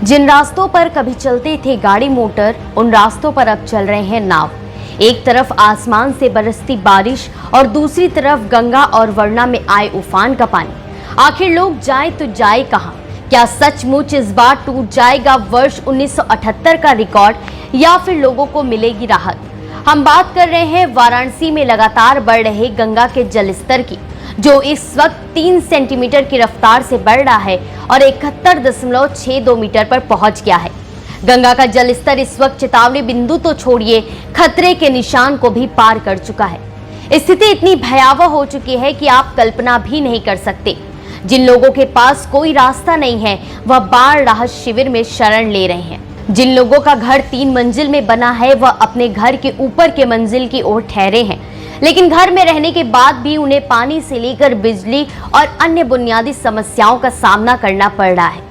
जिन रास्तों पर कभी चलते थे गाड़ी मोटर, उन रास्तों पर अब चल रहे हैं नाव। एक तरफ आसमान से बरसती बारिश और दूसरी तरफ गंगा और वरना में आए उफान का पानी। आखिर लोग जाए तो जाए कहां? क्या सचमुच इस बार टूट जाएगा वर्ष 1978 का रिकॉर्ड या फिर लोगों को मिलेगी राहत? हम बात कर रहे हैं वाराणसी में लगातार बढ़ रहे गंगा के जलस्तर की, जो इस वक्त 3 सेंटीमीटर की रफ्तार से बढ़ रहा है और 71.62 मीटर पर पहुंच गया है। गंगा का जलस्तर इस वक्त चेतावनी बिंदु तो छोड़िए, खतरे के निशान को भी पार कर चुका है। स्थिति इतनी भयावह हो चुकी है कि आप कल्पना भी नहीं कर सकते। जिन लोगों के पास कोई रास्ता नहीं है, वह बाढ़ राहत शिविर में शरण ले रहे हैं। जिन लोगों का घर 3 मंजिल में बना है, वह अपने घर के ऊपर के मंजिल की ओर ठहरे हैं, लेकिन घर में रहने के बाद भी उन्हें पानी से लेकर बिजली और अन्य बुनियादी समस्याओं का सामना करना पड़ रहा है।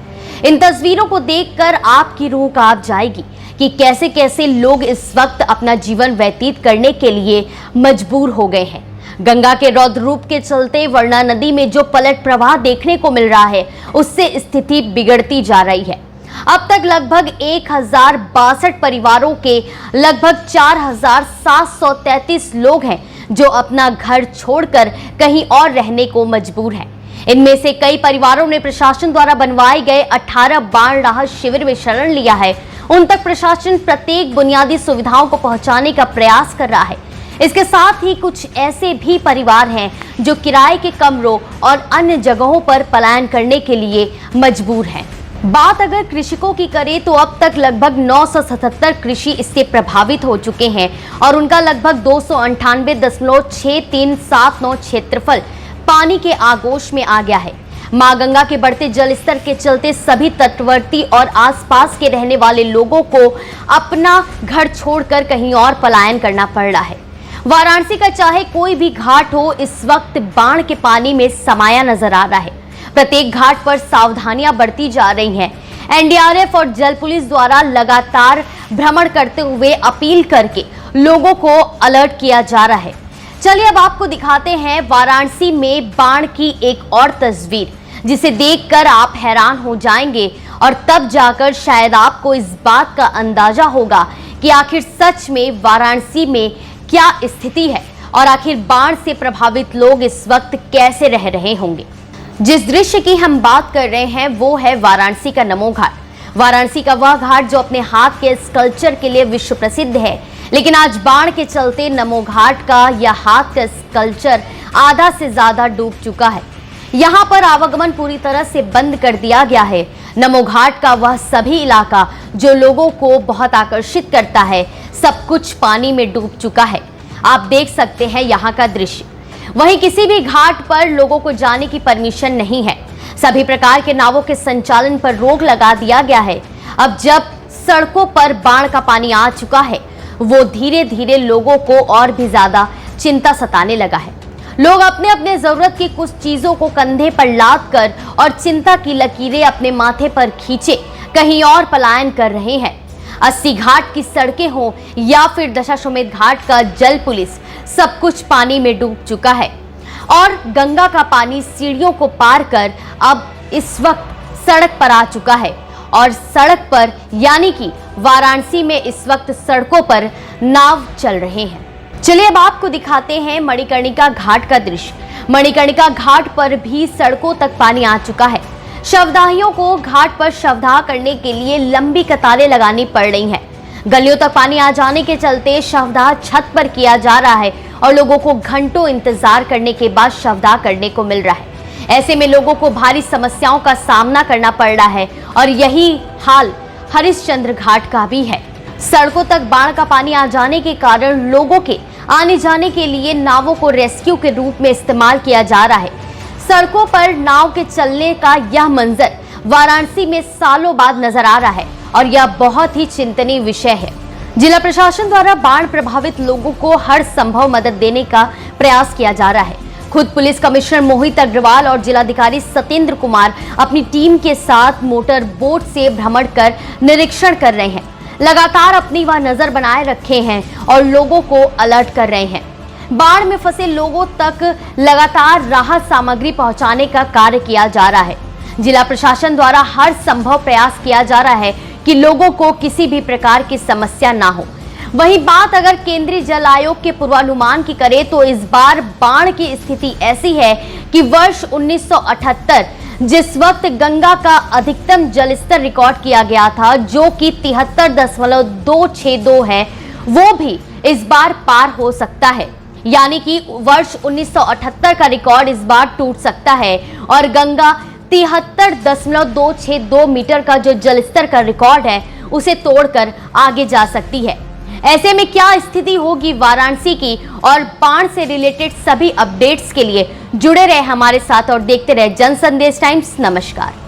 इन तस्वीरों को देखकर आपकी रूह कांप जाएगी कि कैसे कैसे लोग इस वक्त अपना जीवन व्यतीत करने के लिए मजबूर हो गए हैं। गंगा के रौद्र रूप के चलते वरना नदी में जो पलट प्रवाह देखने को मिल रहा है, उससे स्थिति बिगड़ती जा रही है। अब तक लगभग 1062 परिवारों के लगभग 4733 लोग हैं जो अपना घर छोड़कर कहीं और रहने को मजबूर हैं। इनमें से कई परिवारों ने प्रशासन द्वारा बनवाए गए 18 बाढ़ राहत शिविर में शरण लिया है। उन तक प्रशासन प्रत्येक बुनियादी सुविधाओं को पहुंचाने का प्रयास कर रहा है। इसके साथ ही कुछ ऐसे भी परिवार हैं जो किराए के कमरों और अन्य जगहों पर पलायन करने के लिए मजबूर हैं। बात अगर कृषकों की करें तो अब तक लगभग 977 कृषि इससे प्रभावित हो चुके हैं और उनका लगभग 298.6379 क्षेत्रफल पानी के आगोश में आ गया है। मां गंगा के बढ़ते जलस्तर के चलते सभी तटवर्ती और आसपास के रहने वाले लोगों को अपना घर छोड़कर कहीं और पलायन करना पड़ रहा है। वाराणसी का चाहे कोई भी घाट हो, इस वक्त बाढ़ के पानी में समाया नजर आ रहा है। प्रत्येक घाट पर सावधानियां बरती जा रही हैं। एनडीआरएफ और जल पुलिस द्वारा लगातार भ्रमण करते हुए अपील करके लोगों को अलर्ट किया जा रहा है। चलिए अब आपको दिखाते हैं वाराणसी में बाढ़ की एक और तस्वीर, जिसे देखकर आप हैरान हो जाएंगे और तब जाकर शायद आपको इस बात का अंदाजा होगा कि आखिर सच में वाराणसी में क्या स्थिति है और आखिर बाढ़ से प्रभावित लोग इस वक्त कैसे रह रहे होंगे। जिस दृश्य की हम बात कर रहे हैं वो है वाराणसी का नमो घाट। वाराणसी का वह घाट जो अपने हाथ के स्कल्पचर के लिए विश्व प्रसिद्ध है, लेकिन आज बाढ़ के चलते नमो घाट का यह हाथ का स्कल्पचर आधा से ज्यादा डूब चुका है। यहाँ पर आवागमन पूरी तरह से बंद कर दिया गया है। नमो घाट का वह सभी इलाका जो लोगों को बहुत आकर्षित करता है, सब कुछ पानी में डूब चुका है। आप देख सकते हैं यहाँ का दृश्य। वहीं किसी भी घाट पर लोगों को जाने की परमिशन नहीं है। सभी प्रकार के नावों के संचालन पर रोक लगा दिया गया है। अब जब सड़कों पर बाढ़ का पानी आ चुका है, वो धीरे धीरे लोगों को और भी ज्यादा चिंता सताने लगा है। लोग अपने अपने जरूरत की कुछ चीजों को कंधे पर लाद कर और चिंता की लकीरें अपने माथे पर खींचे कहीं और पलायन कर रहे हैं। 80 घाट की सड़कें हों या फिर दशाश्वमेध घाट का जल पुलिस, सब कुछ पानी में डूब चुका है और गंगा का पानी सीढ़ियों को पार कर अब इस वक्त सड़क पर आ चुका है और सड़क पर यानी कि वाराणसी में इस वक्त सड़कों पर नाव चल रहे हैं। चलिए अब आपको दिखाते हैं मणिकर्णिका घाट का दृश्य। मणिकर्णिका घाट पर भी सड़कों तक पानी आ चुका है। शवदाहियों को घाट पर शवदाह करने के लिए लंबी कतारें लगानी पड़ रही हैं। गलियों तक पानी आ जाने के चलते शवदाह छत पर किया जा रहा है और लोगों को घंटों इंतजार करने के बाद शवदाह करने को मिल रहा है। ऐसे में लोगों को भारी समस्याओं का सामना करना पड़ रहा है और यही हाल हरिश्चंद्र घाट का भी है। सड़कों तक बाढ़ का पानी आ जाने के कारण लोगों के आने जाने के लिए नावों को रेस्क्यू के रूप में इस्तेमाल किया जा रहा है। सड़कों पर नाव के चलने का यह मंजर वाराणसी में सालों बाद नजर आ रहा है और यह बहुत ही चिंतनीय विषय है। जिला प्रशासन द्वारा बाढ़ प्रभावित लोगों को हर संभव मदद देने का प्रयास किया जा रहा है। खुद पुलिस कमिश्नर मोहित अग्रवाल और जिलाधिकारी सत्येंद्र कुमार अपनी टीम के साथ मोटर बोट से भ्रमण कर निरीक्षण कर रहे हैं। लगातार अपनी वह नजर बनाए रखे हैं और लोगों को अलर्ट कर रहे हैं। बाढ़ में फंसे लोगों तक लगातार राहत सामग्री पहुंचाने का कार्य किया जा रहा है। जिला प्रशासन द्वारा हर संभव प्रयास किया जा रहा है कि लोगों को किसी भी प्रकार की समस्या ना हो। वहीं बात अगर केंद्रीय जल आयोग के पूर्वानुमान की करें तो इस बार बाढ़ की स्थिति ऐसी है कि वर्ष 1978 जिस वक्त गंगा का अधिकतम जलस्तर रिकॉर्ड किया गया था, जो कि 73.262 है, वो भी इस बार पार हो सकता है। यानी कि वर्ष 1978 का रिकॉर्ड इस बार टूट सकता है और गंगा 73.262 मीटर का जो जलस्तर का रिकॉर्ड है उसे तोड़कर आगे जा सकती है। ऐसे में क्या स्थिति होगी वाराणसी की, और बाढ़ से रिलेटेड सभी अपडेट्स के लिए जुड़े रहे हमारे साथ और देखते रहे जन संदेश टाइम्स। नमस्कार।